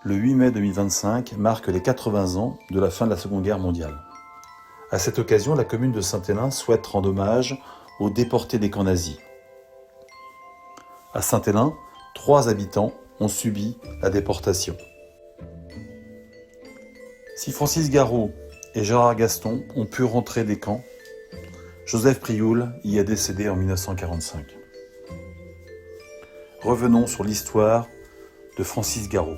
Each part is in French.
Le 8 mai 2025 marque les 80 ans de la fin de la Seconde Guerre mondiale. À cette occasion, la commune de Saint-Hélin souhaite rendre hommage aux déportés des camps nazis. À Saint-Hélin, 3 habitants ont subi la déportation. Si Francis Garot et Gérard Gaston ont pu rentrer des camps, Joseph Prioul y est décédé en 1945. Revenons sur l'histoire de Francis Garot.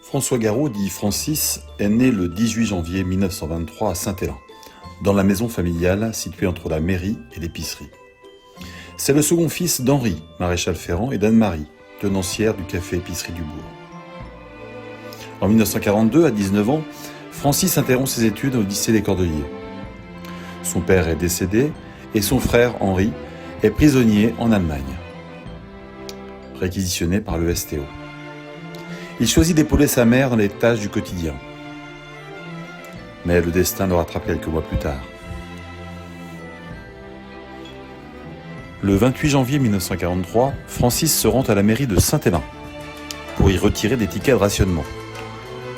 François Garot, dit Francis, est né le 18 janvier 1923 à Saint-Hélin, dans la maison familiale située entre la mairie et l'épicerie. C'est le second fils d'Henri, maréchal ferrant, et d'Anne-Marie, tenancière du café-épicerie du bourg. En 1942, à 19 ans, Francis interrompt ses études au lycée des Cordeliers. Son père est décédé et son frère Henri est prisonnier en Allemagne, réquisitionné par le STO. Il choisit d'épauler sa mère dans les tâches du quotidien. Mais le destin le rattrape quelques mois plus tard. Le 28 janvier 1943, Francis se rend à la mairie de Saint-Hélin pour y retirer des tickets de rationnement.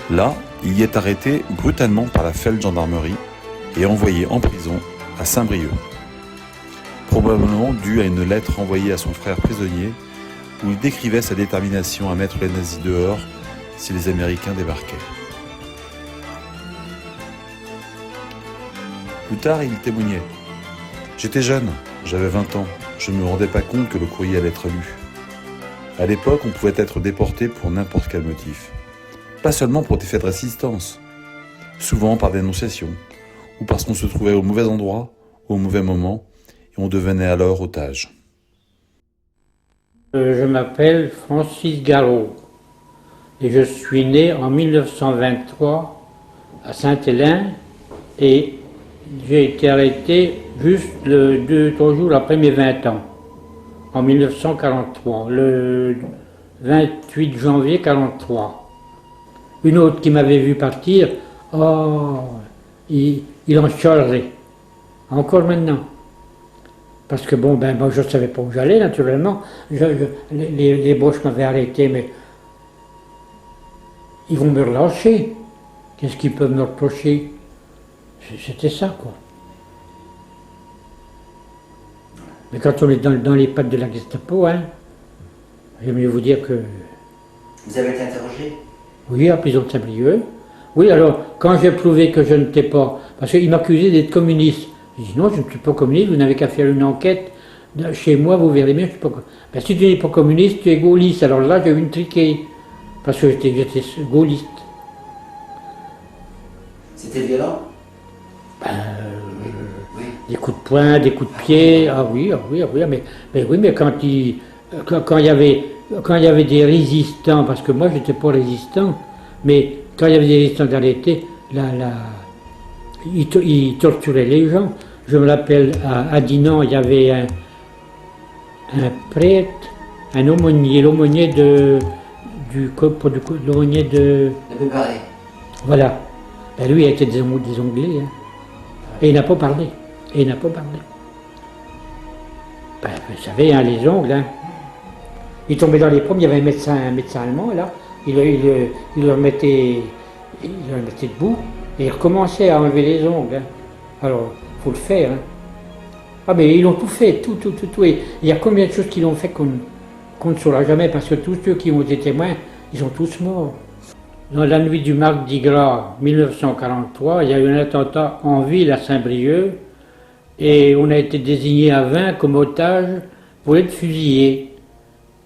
Là, il y est arrêté brutalement par la Feldgendarmerie et envoyé en prison à Saint-Brieuc, probablement dû à une lettre envoyée à son frère prisonnier où il décrivait sa détermination à mettre les nazis dehors si les Américains débarquaient. Plus tard, il témoignait. « J'étais jeune, j'avais 20 ans, je ne me rendais pas compte que le courrier allait être lu. À l'époque, on pouvait être déporté pour n'importe quel motif. Pas seulement pour des faits de résistance, souvent par dénonciation, ou parce qu'on se trouvait au mauvais endroit, au mauvais moment, et on devenait alors otage. » Je m'appelle Francis Garot et je suis né en 1923 à Saint-Hélin et j'ai été arrêté juste 2-3 jours après mes 20 ans, en 1943, le 28 janvier 1943. Une autre qui m'avait vu partir, il en chialerait, encore maintenant. Parce que moi je ne savais pas où j'allais, naturellement. Les Boches m'avaient arrêté, mais ils vont me relâcher. Qu'est-ce qu'ils peuvent me reprocher? C'était ça, quoi. Mais quand on est dans les pattes de la Gestapo, j'aime mieux vous dire que... Vous avez été interrogé? Oui, à prison de Saint-Brieuc. Oui, alors, quand j'ai prouvé que je n'étais pas... Parce qu'ils m'accusaient d'être communiste. Je dis non, je ne suis pas communiste, vous n'avez qu'à faire une enquête. Chez moi, vous verrez bien, je ne suis pas communiste. Ben, si tu n'es pas communiste, tu es gaulliste. Alors là, j'ai eu une triquée. Parce que j'étais gaulliste. C'était violent? Oui. Des coups de poing, des coups de pied. Ah oui, mais quand il y avait des résistants, parce que moi, je n'étais pas résistant, mais quand il y avait des résistants arrêtés, ils torturaient les gens. Je me rappelle, à Dinan, il y avait un prêtre, un aumônier, l'aumônier l'aumônier de... Ne peut parler. Voilà. Ben lui, il a été désanglé. Et il n'a pas parlé. Ben, vous savez, les ongles. Il tombait dans les pommes, il y avait un médecin allemand, là. Il le mettait debout. Et il recommençait à enlever les ongles. Alors, il faut le faire. Ah, mais ils l'ont tout fait, tout. Et il y a combien de choses qu'ils l'ont fait qu'on ne saura jamais, parce que tous ceux qui ont été témoins, ils sont tous morts. Dans la nuit du Mardi Gras 1943, il y a eu un attentat en ville à Saint-Brieuc, et on a été désignés à 20 comme otages pour être fusillés.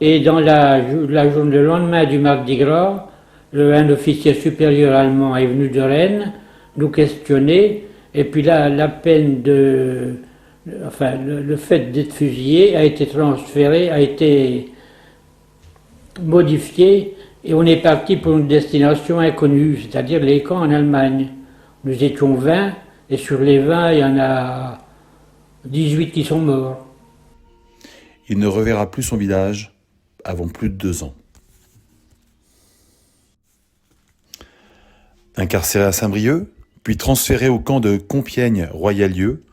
Et dans le lendemain du Mardi Gras, un officier supérieur allemand est venu de Rennes nous questionner, et puis là, la peine le fait d'être fusillé a été transféré, a été modifié, et on est parti pour une destination inconnue, c'est-à-dire les camps en Allemagne. Nous étions 20, et sur les 20, il y en a 18 qui sont morts. Il ne reverra plus son village avant plus de 2 ans. Incarcéré à Saint-Brieuc, puis transféré au camp de Compiègne-Royalieu,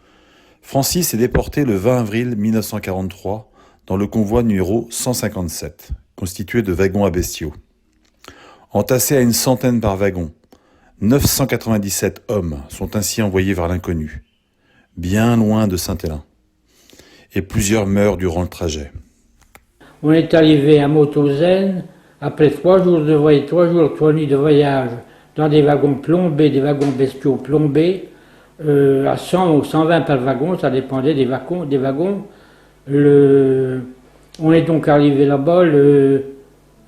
Francis est déporté le 20 avril 1943 dans le convoi numéro 157, constitué de wagons à bestiaux. Entassés à une centaine par wagon, 997 hommes sont ainsi envoyés vers l'inconnu, bien loin de Saint-Hélin, et plusieurs meurent durant le trajet. On est arrivé à Mauthausen après 3 jours de voyage, 3 jours, 3 nuits de voyage dans des wagons plombés, des wagons bestiaux plombés, à 100 ou 120 par wagon, ça dépendait des wagons. On est donc arrivé là-bas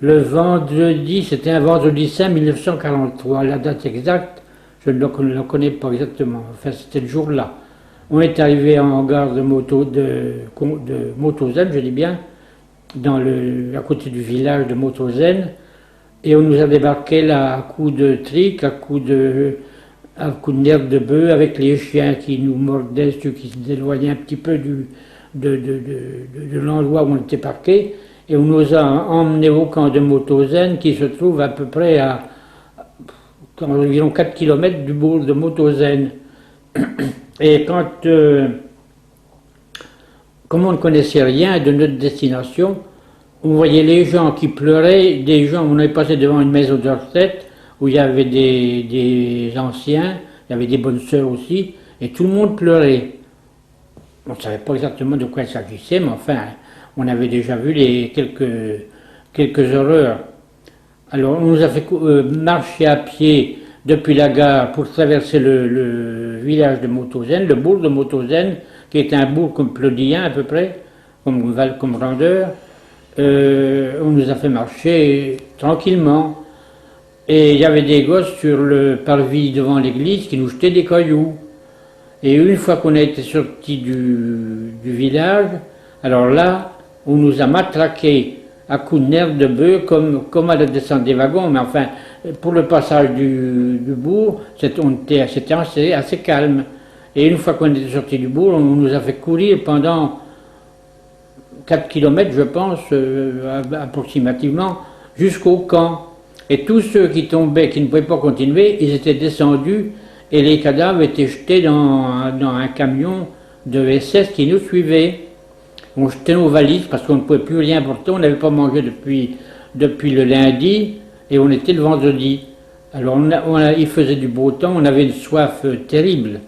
le vendredi, c'était un vendredi saint 1943. La date exacte, je ne la connais pas exactement. Enfin, c'était le jour-là. On est arrivé en gare de Mauthausen, je dis bien, à côté du village de Mauthausen, et on nous a débarqué là à coups de trique, à coups de nerfs de bœuf, avec les chiens qui nous mordaient, ceux qui s'éloignaient un petit peu de l'endroit où on était parqué, et on nous a emmenés au camp de Mauthausen, qui se trouve à peu près à environ 4 km du bourg de Mauthausen. Et comme on ne connaissait rien de notre destination, on voyait les gens qui pleuraient, on est passé devant une maison de retraite où il y avait des anciens, il y avait des bonnes sœurs aussi, et tout le monde pleurait. On ne savait pas exactement de quoi il s'agissait, mais enfin, on avait déjà vu quelques horreurs. Alors on nous a fait marcher à pied depuis la gare pour traverser le village de Mauthausen, le bourg de Mauthausen, qui est un bourg comme Plodien à peu près, comme grandeur. On nous a fait marcher tranquillement. Et il y avait des gosses sur le parvis devant l'église qui nous jetaient des cailloux. Et une fois qu'on a été sortis du village, alors là, on nous a matraqués à coups de nerfs de bœuf, comme à la descente des wagons. Mais enfin, pour le passage du bourg, c'était assez calme. Et une fois qu'on était sortis du bourg, on nous a fait courir pendant 4 km, je pense, approximativement, jusqu'au camp. Et tous ceux qui tombaient, qui ne pouvaient pas continuer, ils étaient descendus et les cadavres étaient jetés dans un camion de SS qui nous suivait. On jetait nos valises parce qu'on ne pouvait plus rien porter, on n'avait pas mangé depuis le lundi et on était le vendredi. Alors il faisait du beau temps, on avait une soif terrible.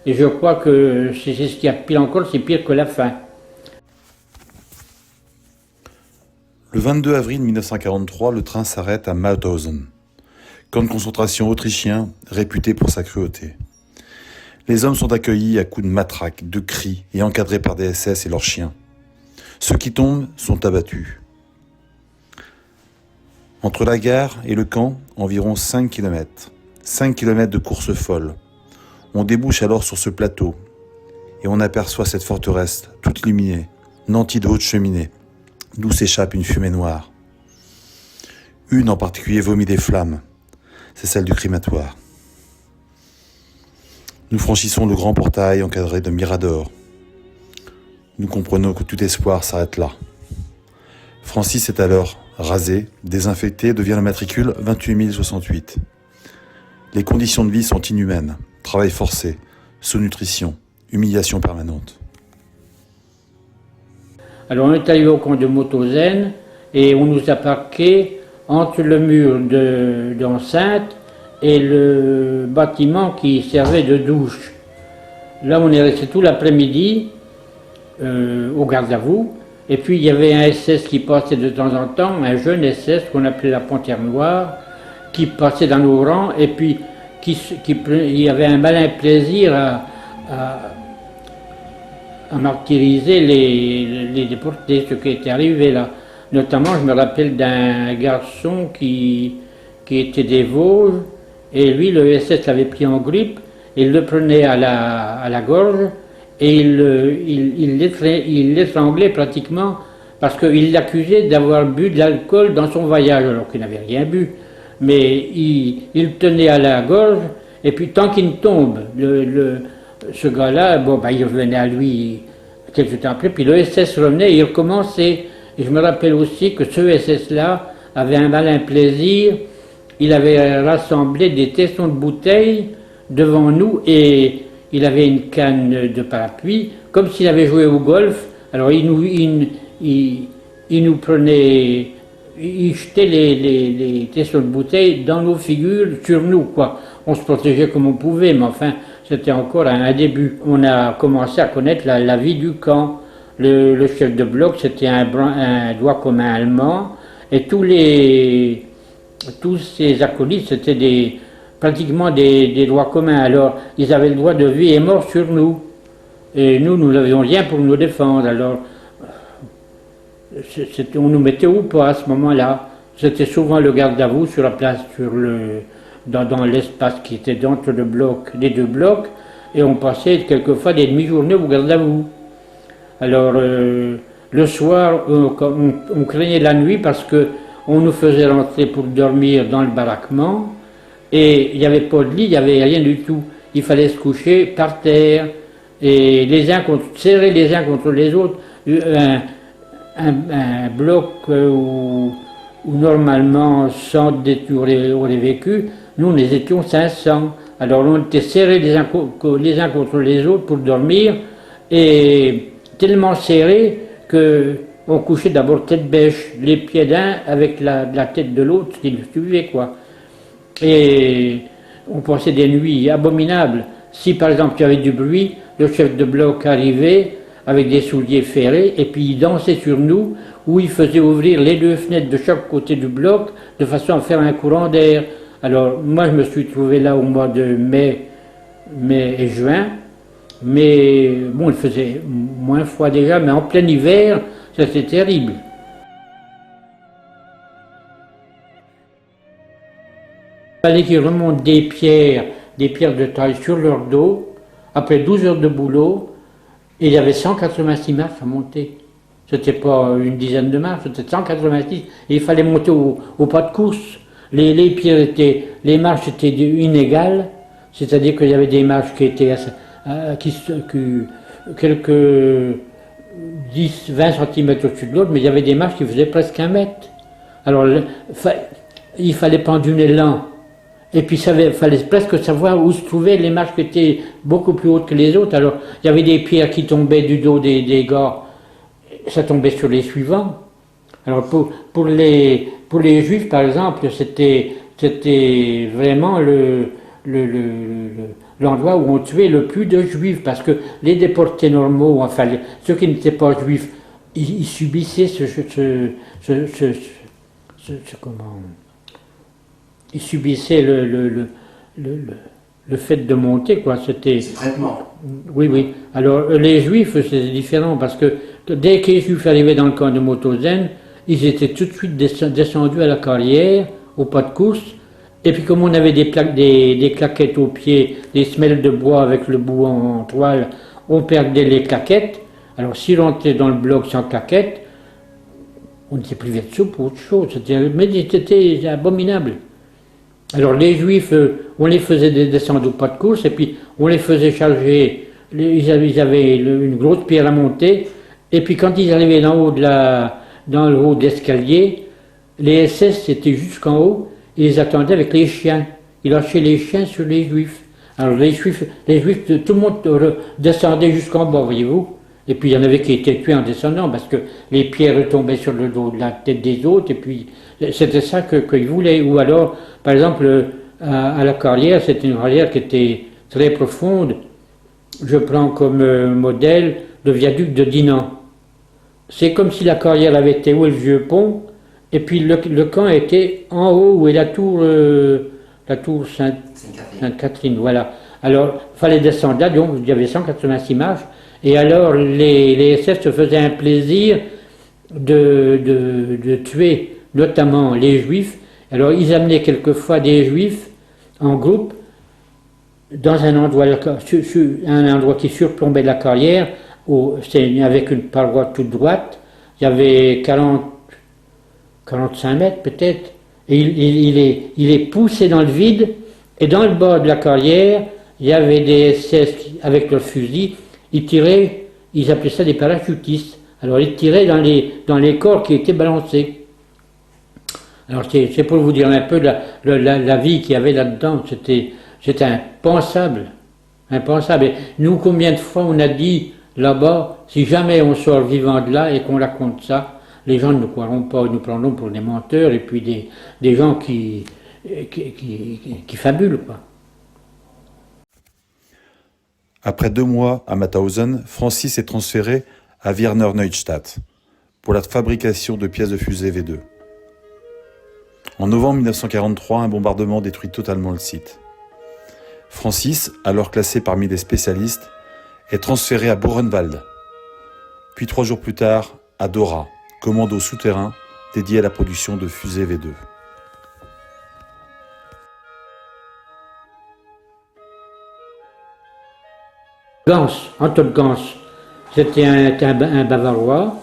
Et je crois que c'est ce qui a pire encore, c'est pire que la faim. Le 22 avril 1943, le train s'arrête à Mauthausen, camp de concentration autrichien réputé pour sa cruauté. Les hommes sont accueillis à coups de matraques, de cris et encadrés par des SS et leurs chiens. Ceux qui tombent sont abattus. Entre la gare et le camp, environ 5 km. 5 km de course folle. On débouche alors sur ce plateau et on aperçoit cette forteresse toute illuminée, nantie de hautes cheminées, d'où s'échappe une fumée noire. Une en particulier vomit des flammes, c'est celle du crématoire. Nous franchissons le grand portail encadré de miradors. Nous comprenons que tout espoir s'arrête là. Francis est alors rasé, désinfecté, devient le matricule 28 068. Les conditions de vie sont inhumaines. Travail forcé, sous-nutrition, humiliation permanente. Alors on est arrivé au camp de Mauthausen et on nous a parqués entre le mur d'enceinte et le bâtiment qui servait de douche. Là on est resté tout l'après-midi au garde à vous, et puis il y avait un SS qui passait de temps en temps, un jeune SS qu'on appelait la Panthère Noire, qui passait dans nos rangs, et puis il avait un malin plaisir à martyriser les déportés, ceux qui étaient arrivés là. Notamment, je me rappelle d'un garçon qui était des Vosges, et lui, le SS l'avait pris en grippe, il le prenait à la gorge, et il l'étranglait pratiquement, parce qu'il l'accusait d'avoir bu de l'alcool dans son voyage, alors qu'il n'avait rien bu. Mais il le tenait à la gorge, et puis tant qu'il ne tombe, ce gars-là, il revenait à lui quelques temps après, puis le SS revenait et il recommençait. Et je me rappelle aussi que ce SS-là avait un malin plaisir, il avait rassemblé des tessons de bouteilles devant nous et il avait une canne de parapluie, comme s'il avait joué au golf. Alors il nous prenait ils jetaient les tessons de bouteilles dans nos figures, sur nous, quoi. On se protégeait comme on pouvait, mais enfin, c'était encore un début. On a commencé à connaître la vie du camp. Le chef de bloc, c'était un droit commun allemand, et tous ces acolytes, c'était pratiquement des droits communs. Alors, ils avaient le droit de vie et mort sur nous. Et nous n'avions rien pour nous défendre. Alors, on nous mettait où pas à ce moment-là. C'était souvent le garde à vous sur la place, dans l'espace qui était entre les deux blocs, et on passait quelquefois des demi-journées au garde à vous. Alors, le soir, on craignait la nuit parce qu'on nous faisait rentrer pour dormir dans le baraquement, et il n'y avait pas de lit, il n'y avait rien du tout. Il fallait se coucher par terre, et serrer les uns contre les autres. Un bloc où normalement 100 auraient vécu, nous étions 500. Alors on était serrés les uns contre les autres pour dormir, et tellement serrés qu'on couchait d'abord tête bêche, les pieds d'un avec la tête de l'autre qui nous suivait, quoi. Et on passait des nuits abominables. Si par exemple il y avait du bruit, le chef de bloc arrivait avec des souliers ferrés, et puis il dansait sur nous, où il faisait ouvrir les deux fenêtres de chaque côté du bloc, de façon à faire un courant d'air. Alors moi je me suis trouvé là au mois de mai et juin, mais bon, il faisait moins froid déjà, mais en plein hiver, ça c'était terrible. Il fallait qu'ils remontent des pierres de taille sur leur dos, après 12 heures de boulot, et il y avait 186 marches à monter. C'était pas une dizaine de marches, c'était 186, et il fallait monter au pas de course. Les marches étaient inégales, c'est-à-dire qu'il y avait des marches qui étaient quelques 10-20 cm au-dessus de l'autre, mais il y avait des marches qui faisaient presque 1 mètre. Alors il fallait prendre une élan, et puis il fallait presque savoir où se trouvaient les marches qui étaient beaucoup plus hautes que les autres. Alors il y avait des pierres qui tombaient du dos des gars, ça tombait sur les suivants. Alors pour les juifs par exemple, c'était vraiment l'endroit où on tuait le plus de juifs, parce que les déportés normaux, enfin ceux qui n'étaient pas juifs, ils subissaient ils subissaient le fait de monter, quoi. C'était. C'est traitement. Oui. Alors les juifs, c'était différent, parce que dès que les juifs arrivaient dans le camp de Mauthausen, ils étaient tout de suite descendus à la carrière, au pas de course. Et puis comme on avait des claquettes aux pieds, des semelles de bois avec le bout en toile, on perdait les claquettes. Alors s'ils rentraient dans le bloc sans claquettes, on n'était plus de soupe ou autre chose. C'était abominable. Alors les juifs, on les faisait descendre au pas de course, et puis on les faisait charger. Ils avaient une grosse pierre à monter, et puis quand ils arrivaient dans le haut de l'escalier, les SS étaient jusqu'en haut. Ils les attendaient avec les chiens. Ils lâchaient les chiens sur les juifs. Alors les juifs, tout le monde descendait jusqu'en bas, voyez-vous. Et puis il y en avait qui étaient tués en descendant, parce que les pierres retombaient sur le dos de la tête des autres, et puis c'était ça qu'ils voulaient. Ou alors, par exemple, à la carrière, c'était une carrière qui était très profonde. Je prends comme modèle le viaduc de Dinan. C'est comme si la carrière avait été où est le vieux pont, et puis le camp était en haut où est la tour Sainte-Catherine, voilà. Alors, il fallait descendre là, donc il y avait 186 marches, et alors les SS se faisaient un plaisir de tuer notamment les juifs. Alors ils amenaient quelquefois des juifs en groupe dans un endroit qui surplombait la carrière, avec une paroi toute droite. Il y avait 45 mètres peut-être, et il est poussé dans le vide, et dans le bas de la carrière, il y avait des SS avec leurs fusils, ils tiraient, ils appelaient ça des parachutistes. Alors ils tiraient dans les corps qui étaient balancés. Alors c'est pour vous dire un peu la vie qu'il y avait là-dedans, c'était impensable. Et nous, combien de fois on a dit là-bas, si jamais on sort vivant de là et qu'on raconte ça, les gens ne nous croiront pas, ils nous prendront pour des menteurs et puis des gens qui fabulent, quoi. Après 2 mois à Mauthausen, Francis est transféré à Werners-Neustadt pour la fabrication de pièces de fusée V2. En novembre 1943, un bombardement détruit totalement le site. Francis, alors classé parmi les spécialistes, est transféré à Buchenwald, puis 3 jours plus tard à Dora, commando souterrain dédié à la production de fusées V2. Gans, Anton Gans, c'était un Bavarois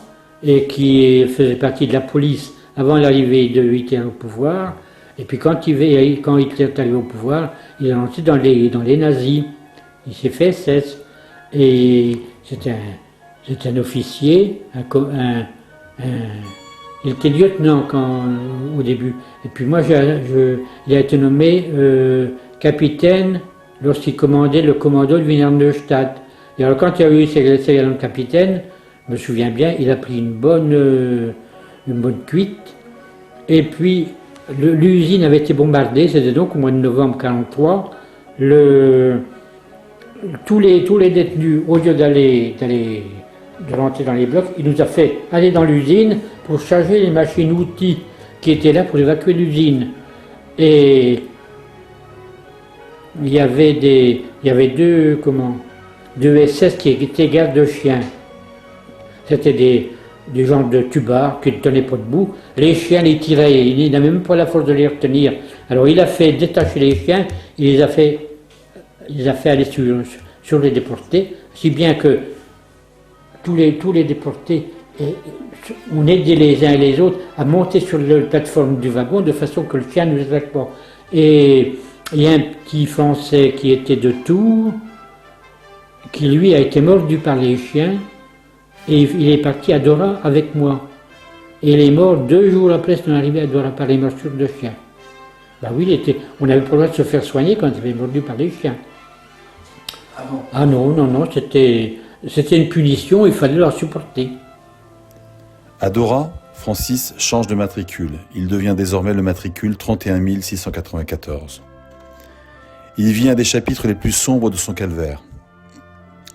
et qui faisait partie de la police avant l'arrivée de Hitler au pouvoir. Et puis quand Hitler est arrivé au pouvoir, il est rentré dans les nazis. Il s'est fait SS. Et c'est un officier, il était lieutenant au début. Et puis moi, il a été nommé capitaine lorsqu'il commandait le commando de Wiener-Neustadt. Et alors quand il a eu ses galons de capitaine, je me souviens bien, il a pris une bonne cuite. Et puis l'usine avait été bombardée, c'était donc au mois de novembre 1943. Tous les détenus, au lieu de rentrer dans les blocs, il nous a fait aller dans l'usine pour charger les machines-outils qui étaient là pour évacuer l'usine. Et il y avait deux SS qui étaient gardes de chiens. C'était des gens de tubards qui ne tenaient pas debout. Les chiens les tiraient, il n'avait même pas la force de les retenir. Alors il a fait détacher les chiens, il les a fait aller sur les déportés, si bien que tous les déportés, on aidait les uns et les autres à monter sur la plateforme du wagon de façon que le chien ne nous attaque pas. Et il y a un petit Français qui était de Tours, qui lui a été mordu par les chiens, et il est parti à Dora avec moi. Et il est mort 2 jours après son arrivée à Dora par les morsures de chiens. Ben oui, on n'avait pas le droit de se faire soigner quand il était mordu par les chiens. Ah bon? Ah non, c'était une punition, il fallait la supporter. À Dora, Francis change de matricule. Il devient désormais le matricule 31 694. Il vit un des chapitres les plus sombres de son calvaire.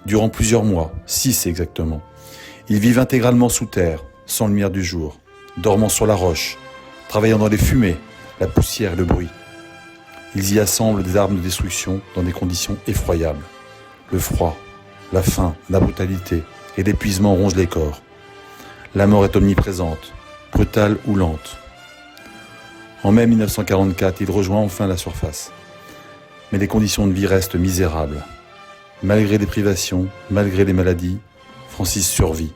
Durant plusieurs mois, 6 exactement, ils vivent intégralement sous terre, sans lumière du jour, dormant sur la roche, travaillant dans les fumées, la poussière et le bruit. Ils y assemblent des armes de destruction dans des conditions effroyables. Le froid, la faim, la brutalité et l'épuisement rongent les corps. La mort est omniprésente, brutale ou lente. En mai 1944, il rejoint enfin la surface. Mais les conditions de vie restent misérables. Malgré les privations, malgré les maladies, Francis survit.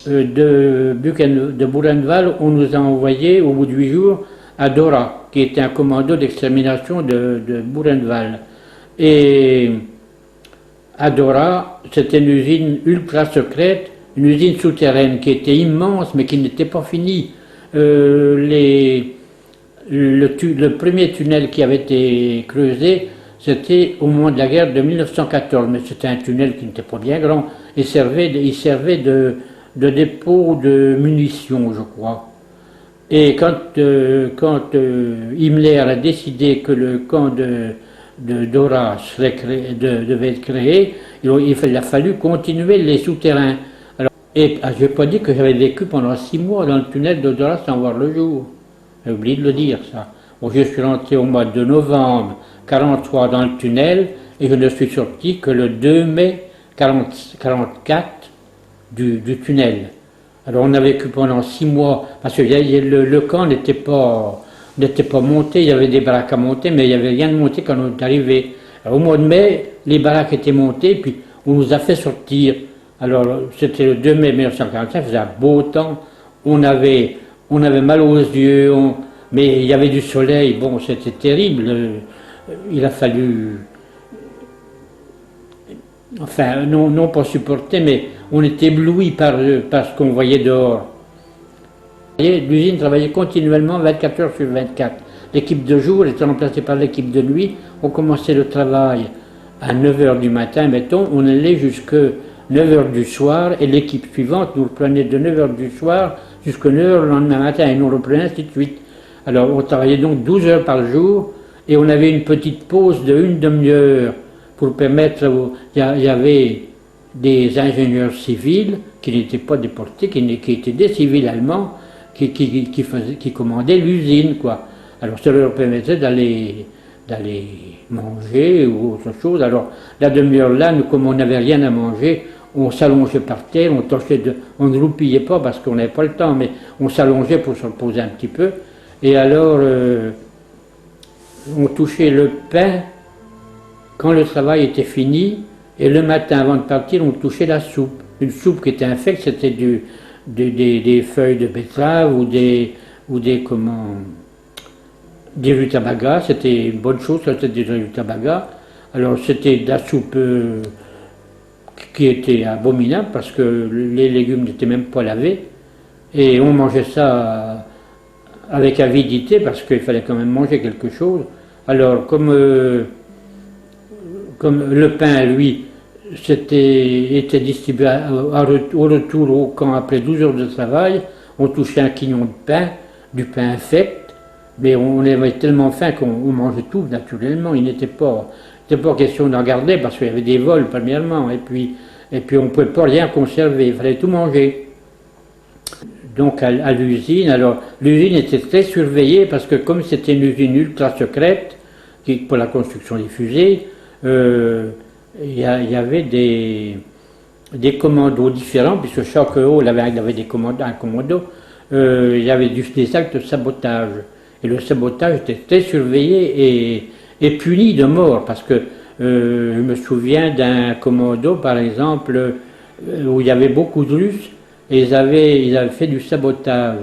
De Buchenwald, on nous a envoyés au bout de 8 jours à Dora, qui était un commando d'extermination de Buchenwald. Et à Dora, c'était une usine ultra secrète, une usine souterraine qui était immense mais qui n'était pas finie. Le premier tunnel qui avait été creusé, c'était au moment de la guerre de 1914, mais c'était un tunnel qui n'était pas bien grand. Il servait de dépôt de munitions, je crois. Et quand Himmler a décidé que le camp de Dora devait être créé, il a fallu continuer les souterrains. Alors, je n'ai pas dit que j'avais vécu pendant 6 mois dans le tunnel de Dora sans voir le jour. J'ai oublié de le dire, ça. Bon, je suis rentré au mois de novembre 1943 dans le tunnel et je ne suis sorti que le 2 mai 1944 du tunnel. Alors on a vécu pendant 6 mois, parce que le camp n'était pas monté, il y avait des baraques à monter, mais il n'y avait rien de monté quand on est arrivé. Alors, au mois de mai, les baraques étaient montées, puis on nous a fait sortir. Alors c'était le 2 mai 1945, il faisait un beau temps, on avait mal aux yeux, mais il y avait du soleil, bon c'était terrible, il a fallu... Enfin, non pas supporter, mais on était ébloui par ce qu'on voyait dehors. L'usine travaillait continuellement 24 heures sur 24. L'équipe de jour était remplacée par l'équipe de nuit. On commençait le travail à 9 heures du matin, mettons, on allait jusqu'à 9 heures du soir, et l'équipe suivante nous reprenait de 9 heures du soir jusqu'à 9 heures le lendemain matin, et nous reprenait ainsi de suite. Alors on travaillait donc 12 heures par jour, et on avait une petite pause de une demi-heure pour permettre, il y avait des ingénieurs civils qui n'étaient pas déportés, qui étaient des civils allemands, qui commandaient l'usine, quoi. Alors ça leur permettait d'aller manger ou autre chose. Alors la demi-heure là, nous, comme on n'avait rien à manger, on s'allongeait par terre, on ne roupillait pas parce qu'on n'avait pas le temps, mais on s'allongeait pour se reposer un petit peu. Et alors, on touchait le pain quand le travail était fini, et le matin avant de partir, on touchait la soupe. Une soupe qui était infecte, c'était des feuilles de betterave ou des rutabagas. C'était une bonne chose, c'était des rutabagas. Alors c'était de la soupe qui était abominable parce que les légumes n'étaient même pas lavés. Et on mangeait ça avec avidité parce qu'il fallait quand même manger quelque chose. Alors comme le pain, lui, était distribué au retour au camp après 12 heures de travail, on touchait un quignon de pain, du pain infect, mais on avait tellement faim qu'on mangeait tout naturellement. Il n'était pas question d'en garder parce qu'il y avait des vols premièrement, et puis on ne pouvait pas rien conserver, il fallait tout manger. Donc à l'usine, alors l'usine était très surveillée parce que comme c'était une usine ultra secrète pour la construction des fusées, il y avait des commandos différents, puisque chaque hall avait un commando, il y avait des actes de sabotage. Et le sabotage était très surveillé et puni de mort, parce que je me souviens d'un commando, par exemple, où il y avait beaucoup de Russes, et ils avaient fait du sabotage.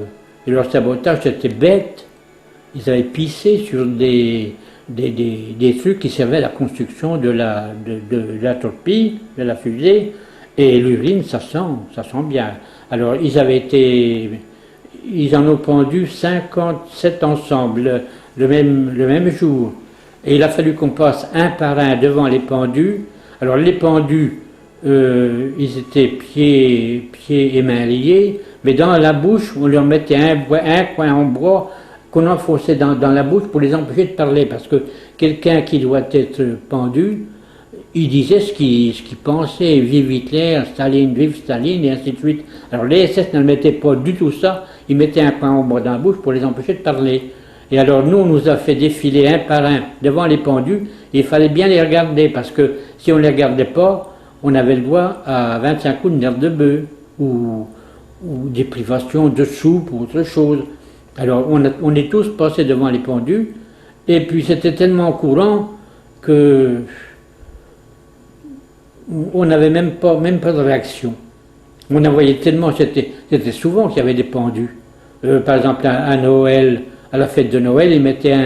Et leur sabotage, c'était bête. Ils avaient pissé sur des trucs qui servaient à la construction de la torpille, de la fusée, et l'urine, ça sent bien. Alors ils en ont pendu 57 ensemble, le même jour. Et il a fallu qu'on passe un par un devant les pendus. Alors les pendus, ils étaient pieds et mains liés, mais dans la bouche, on leur mettait un coin en bois qu'on enfonçait dans la bouche pour les empêcher de parler, parce que quelqu'un qui doit être pendu, il disait ce qu'il pensait, vive Hitler, Staline, vive Staline, et ainsi de suite. Alors les SS ne mettaient pas du tout ça, ils mettaient un coin en bois dans la bouche pour les empêcher de parler. Et alors nous, on nous a fait défiler un par un devant les pendus, et il fallait bien les regarder, parce que si on ne les regardait pas, on avait le droit à 25 coups de nerf de bœuf, ou des privations de soupe, ou autre chose. Alors on est tous passés devant les pendus, et puis c'était tellement courant que on n'avait même pas de réaction. On en voyait tellement, c'était souvent qu'il y avait des pendus. Par exemple, à Noël, à la fête de Noël, ils mettaient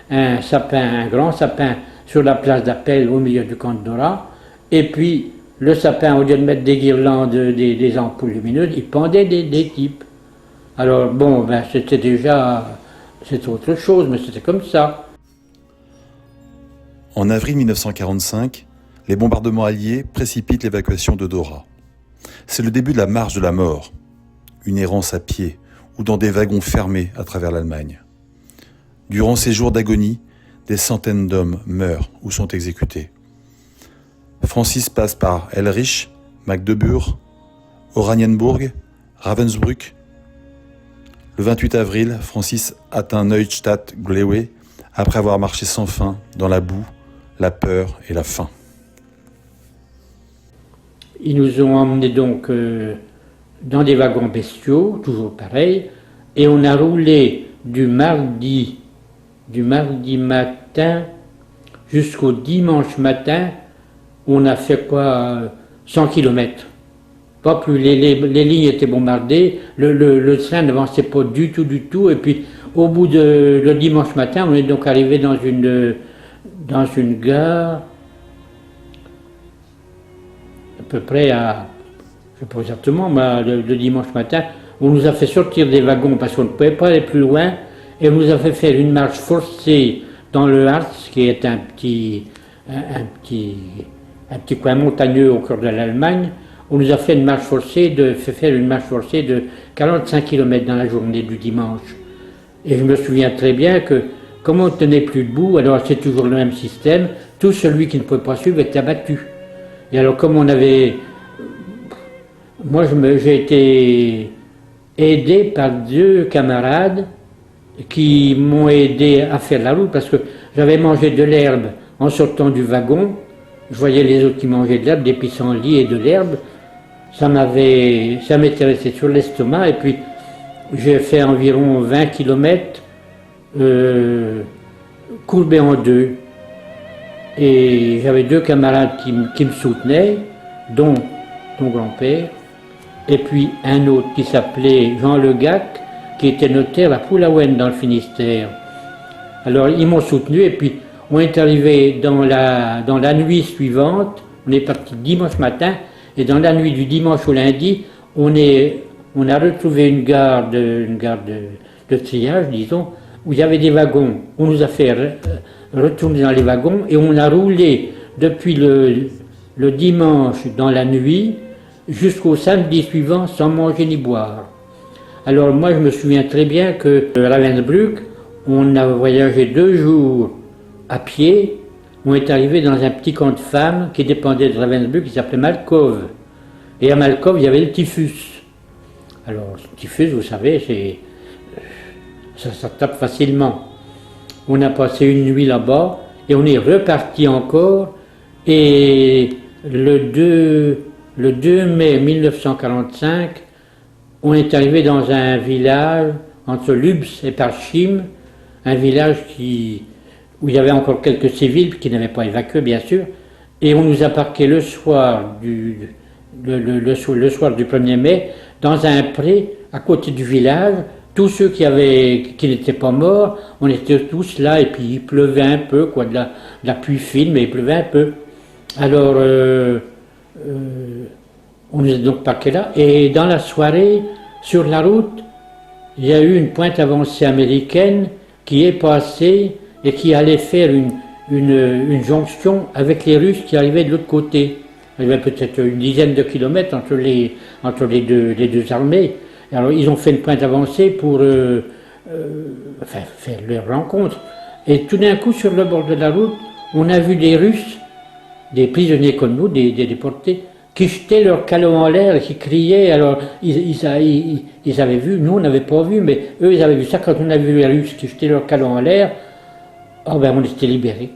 un sapin, un grand sapin sur la place d'Appel au milieu du camp de Dora, et puis le sapin, au lieu de mettre des guirlandes, des ampoules lumineuses, ils pendaient des types. Alors bon, c'était autre chose, mais c'était comme ça. En avril 1945, les bombardements alliés précipitent l'évacuation de Dora. C'est le début de la marche de la mort, une errance à pied ou dans des wagons fermés à travers l'Allemagne. Durant ces jours d'agonie, des centaines d'hommes meurent ou sont exécutés. Francis passe par Elrich, Magdebourg, Oranienburg, Ravensbrück. Le 28 avril, Francis atteint Neustadt-Glewe après avoir marché sans fin dans la boue, la peur et la faim. Ils nous ont emmenés donc dans des wagons bestiaux, toujours pareil, et on a roulé du mardi matin jusqu'au dimanche matin. On a fait 100 km. Pas plus, les lignes étaient bombardées, le train n'avançait pas du tout, et puis au bout le dimanche matin, on est donc arrivé dans une gare, à peu près à, je ne sais pas exactement, mais le dimanche matin, on nous a fait sortir des wagons parce qu'on ne pouvait pas aller plus loin, et on nous a fait faire une marche forcée dans le Harz, qui est un petit coin montagneux au cœur de l'Allemagne. on nous a fait une marche forcée, fait faire une marche forcée de 45 km dans la journée du dimanche. Et je me souviens très bien que, comme on ne tenait plus debout, alors c'est toujours le même système, tout celui qui ne pouvait pas suivre était abattu. Et alors comme on avait... Moi j'ai été aidé par 2 camarades qui m'ont aidé à faire la route parce que j'avais mangé de l'herbe en sortant du wagon. Je voyais les autres qui mangeaient de l'herbe, des pissenlits et de l'herbe. Ça m'était resté sur l'estomac et puis j'ai fait environ 20 km courbé en deux. Et j'avais 2 camarades qui me soutenaient, dont mon grand-père, et puis un autre qui s'appelait Jean Legac, qui était notaire à Poulaouen dans le Finistère. Alors ils m'ont soutenu et puis on est arrivé dans la nuit suivante, on est parti dimanche matin, et dans la nuit du dimanche au lundi, on a retrouvé une gare de triage, disons, où il y avait des wagons. On nous a fait retourner dans les wagons et on a roulé depuis le dimanche dans la nuit jusqu'au samedi suivant sans manger ni boire. Alors moi je me souviens très bien que à Ravensbrück, on a voyagé 2 jours à pied, on est arrivé dans un petit camp de femmes qui dépendait de Ravensbrück, qui s'appelait Malkov. Et à Malkov, il y avait le typhus. Alors, le typhus, vous savez, ça tape facilement. On a passé une nuit là-bas et on est reparti encore. Et le 2 mai 1945, on est arrivé dans un village entre Lubs et Parchim, un village où il y avait encore quelques civils qui n'avaient pas évacué, bien sûr, et on nous a parqué le soir du 1er mai dans un pré à côté du village. Tous ceux qui n'étaient pas morts, on était tous là, et puis il pleuvait un peu, quoi, de la pluie fine, mais il pleuvait un peu. Alors, on nous a donc parqués là, et dans la soirée, sur la route, il y a eu une pointe avancée américaine qui est passée et qui allait faire une jonction avec les Russes qui arrivaient de l'autre côté. Il y avait peut-être une dizaine de kilomètres entre les deux armées. Alors ils ont fait une pointe avancée pour faire leur rencontre. Et tout d'un coup, sur le bord de la route, on a vu des Russes, des prisonniers comme nous, des déportés, qui jetaient leurs calots en l'air et qui criaient. Alors ils avaient vu, nous on n'avait pas vu, mais eux ils avaient vu ça. Quand on a vu les Russes qui jetaient leurs calots en l'air, oh ben on était libérés.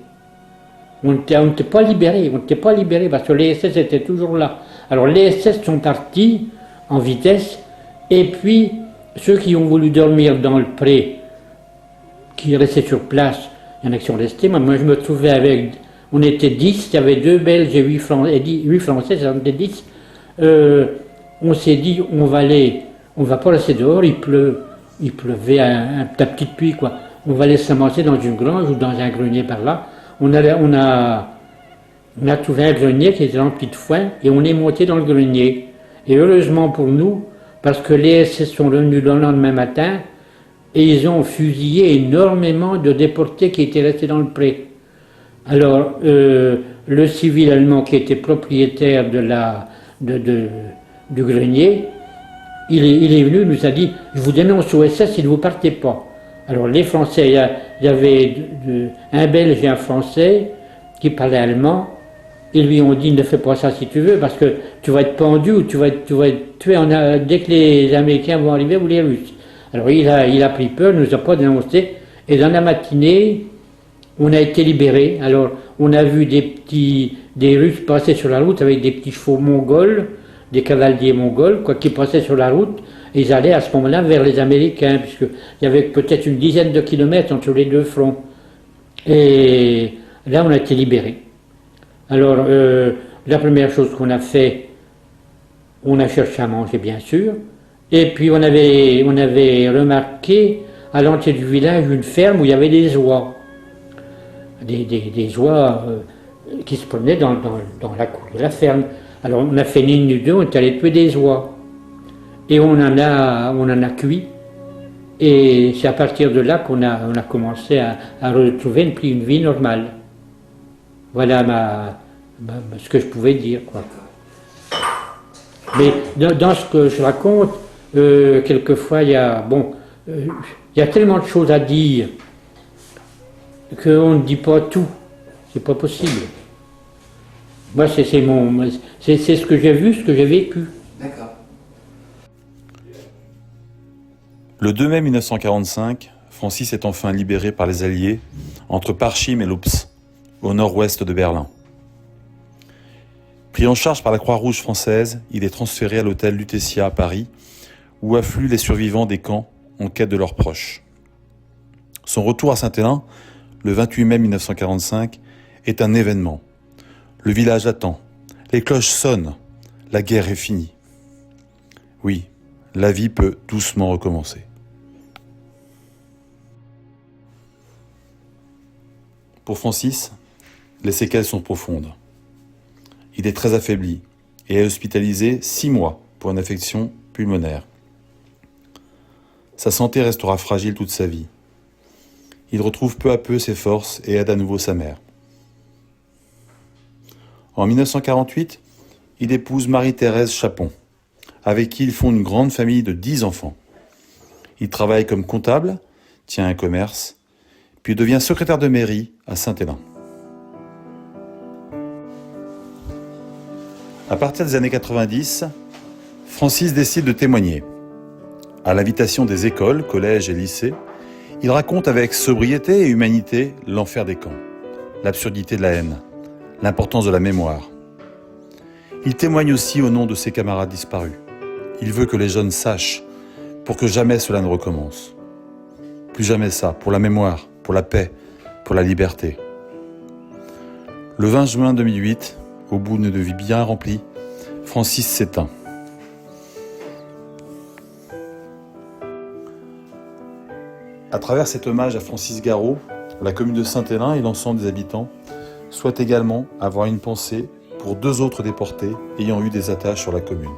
On n'était pas libérés parce que les SS étaient toujours là. Alors les SS sont partis en vitesse, et puis ceux qui ont voulu dormir dans le pré, qui restaient sur place, il y en a qui sont restés. Moi je me trouvais avec, on était 10, il y avait 2 Belges et 8 Français, ça en était 10. On s'est dit, on va pas rester dehors, il pleuvait un petite pluie, quoi. On va aller s'amasser dans une grange ou dans un grenier par là. On a trouvé un grenier qui était rempli de foin et on est monté dans le grenier. Et heureusement pour nous, parce que les SS sont revenus le lendemain matin et ils ont fusillé énormément de déportés qui étaient restés dans le pré. Alors, le civil allemand qui était propriétaire du grenier, il est venu, il nous a dit « Je vous dénonce au SS si vous ne partez pas ». Alors les Français, il y avait un Belge et un Français qui parlaient allemand. Ils lui ont dit ne fais pas ça si tu veux parce que tu vas être pendu ou tu vas être tué dès que les Américains vont arriver ou les Russes. Alors il a pris peur, ne nous a pas dénoncé. Et dans la matinée, on a été libérés. Alors on a vu des Russes passer sur la route avec des petits chevaux mongols, des cavaliers mongols, quoi, qui passaient sur la route. Ils allaient à ce moment-là vers les Américains, puisqu'il y avait peut-être une dizaine de kilomètres entre les deux fronts. Et là, on a été libérés. Alors, la première chose qu'on a fait, on a cherché à manger, bien sûr. Et puis, on avait remarqué à l'entrée du village une ferme où il y avait des oies. Des oies qui se promenaient dans la cour de la ferme. Alors, on a fait ni une ni deux, on est allé tuer des oies. Et on en a cuit. Et c'est à partir de là qu'on a commencé à retrouver une vie normale. Voilà ce que je pouvais dire, quoi. Mais dans ce que je raconte, quelquefois, il y a tellement de choses à dire qu'on ne dit pas tout. C'est pas possible. Moi, c'est ce que j'ai vu, ce que j'ai vécu. D'accord. Le 2 mai 1945, Francis est enfin libéré par les Alliés entre Parchim et Loops, au nord-ouest de Berlin. Pris en charge par la Croix-Rouge française, il est transféré à l'hôtel Lutetia à Paris, où affluent les survivants des camps en quête de leurs proches. Son retour à Saint-Hélin, le 28 mai 1945, est un événement. Le village attend, les cloches sonnent, la guerre est finie. Oui, la vie peut doucement recommencer. Pour Francis, les séquelles sont profondes. Il est très affaibli et est hospitalisé 6 mois pour une affection pulmonaire. Sa santé restera fragile toute sa vie. Il retrouve peu à peu ses forces et aide à nouveau sa mère. En 1948, il épouse Marie-Thérèse Chapon, avec qui il fonde une grande famille de 10 enfants. Il travaille comme comptable, tient un commerce, puis devient secrétaire de mairie à Saint-Hélin. À partir des années 90, Francis décide de témoigner. À l'invitation des écoles, collèges et lycées, il raconte avec sobriété et humanité l'enfer des camps, l'absurdité de la haine, l'importance de la mémoire. Il témoigne aussi au nom de ses camarades disparus. Il veut que les jeunes sachent, pour que jamais cela ne recommence. Plus jamais ça, pour la mémoire, pour la paix, pour la liberté. Le 20 juin 2008, au bout d'une vie bien remplie, Francis s'éteint. À travers cet hommage à Francis Garot, la commune de Saint-Hélin et l'ensemble des habitants souhaitent également avoir une pensée pour 2 autres déportés ayant eu des attaches sur la commune.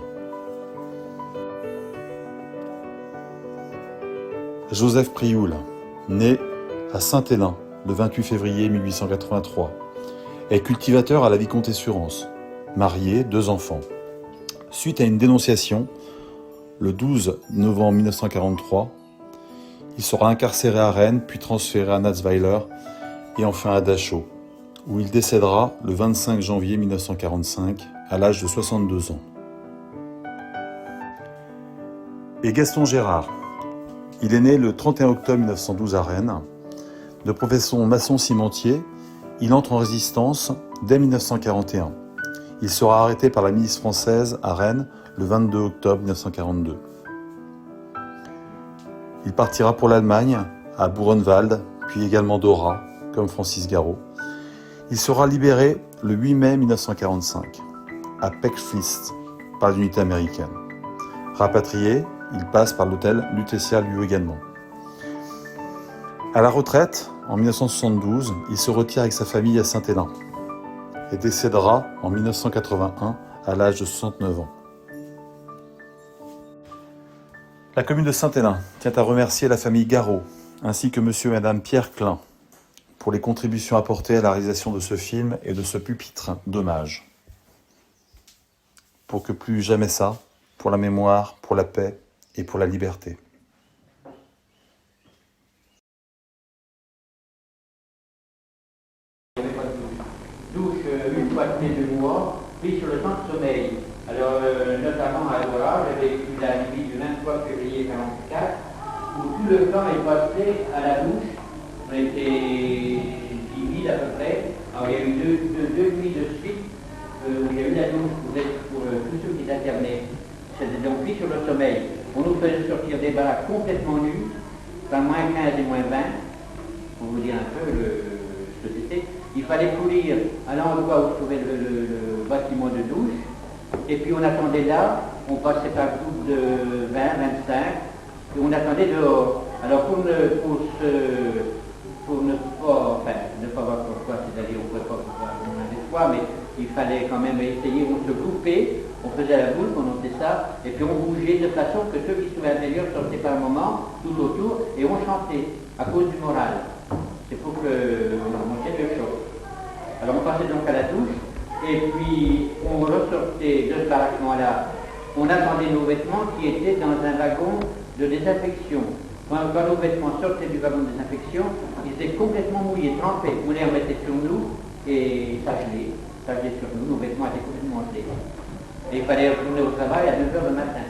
Joseph Prioul, né à Saint-Hélin le 28 février 1883, est cultivateur à la Vicomté-sur-Anse, marié, 2 enfants. Suite à une dénonciation, le 12 novembre 1943, il sera incarcéré à Rennes, puis transféré à Natzweiler et enfin à Dachau, où il décédera le 25 janvier 1945 à l'âge de 62 ans. Et Gaston Gérard, il est né le 31 octobre 1912 à Rennes. De profession maçon-cimentier, il entre en résistance dès 1941. Il sera arrêté par la milice française à Rennes le 22 octobre 1942. Il partira pour l'Allemagne, à Buchenwald, puis également Dora, comme Francis Garot. Il sera libéré le 8 mai 1945, à Peckflist, par l'unité américaine. Rapatrié, il passe par l'hôtel Lutetia lui également. À la retraite, en 1972, il se retire avec sa famille à Saint-Hélin et décédera en 1981 à l'âge de 69 ans. La commune de Saint-Hélin tient à remercier la famille Garot, ainsi que monsieur et madame Pierre Klein, pour les contributions apportées à la réalisation de ce film et de ce pupitre d'hommage. Pour que plus jamais ça, pour la mémoire, pour la paix et pour la liberté. Douche une fois tous les 2 mois, puis sur le temps de sommeil. Alors, notamment à Dora, j'ai vécu la nuit du 23 février 1944, où tout le temps est passé à la douche. On était 10 000 à peu près. Alors, il y a eu deux nuits de suite où il y a eu la douche pour tous ceux qui internaient. C'était donc pris sur le sommeil. On nous faisait sortir des baraques complètement nus, par moins 15 et moins 20, pour vous dire un peu ce que c'était. Il fallait courir à l'endroit où se trouvait le bâtiment de douche, et puis on attendait là, on passait par groupe de 20, 25, et on attendait dehors. Alors pour ne pas voir pourquoi, c'est-à-dire on ne pouvait pas voir des fois, mais il fallait quand même essayer, on se groupait, on faisait la boule, on montait ça, et puis on bougeait de façon que ceux qui se trouvaient à l'intérieur sortaient par un moment, tout autour, et on chantait, à cause du moral. C'est pour que on tienne le choc. Alors on passait donc à la douche, et puis on ressortait de ce baraquement-là on attendait nos vêtements qui étaient dans un wagon de désinfection. Quand nos vêtements sortaient du wagon de désinfection, ils étaient complètement mouillés, trempés. On les remettait sur nous et ça gelait sur nous, nos vêtements étaient complètement gelés. Et il fallait retourner au travail à 9 h le matin.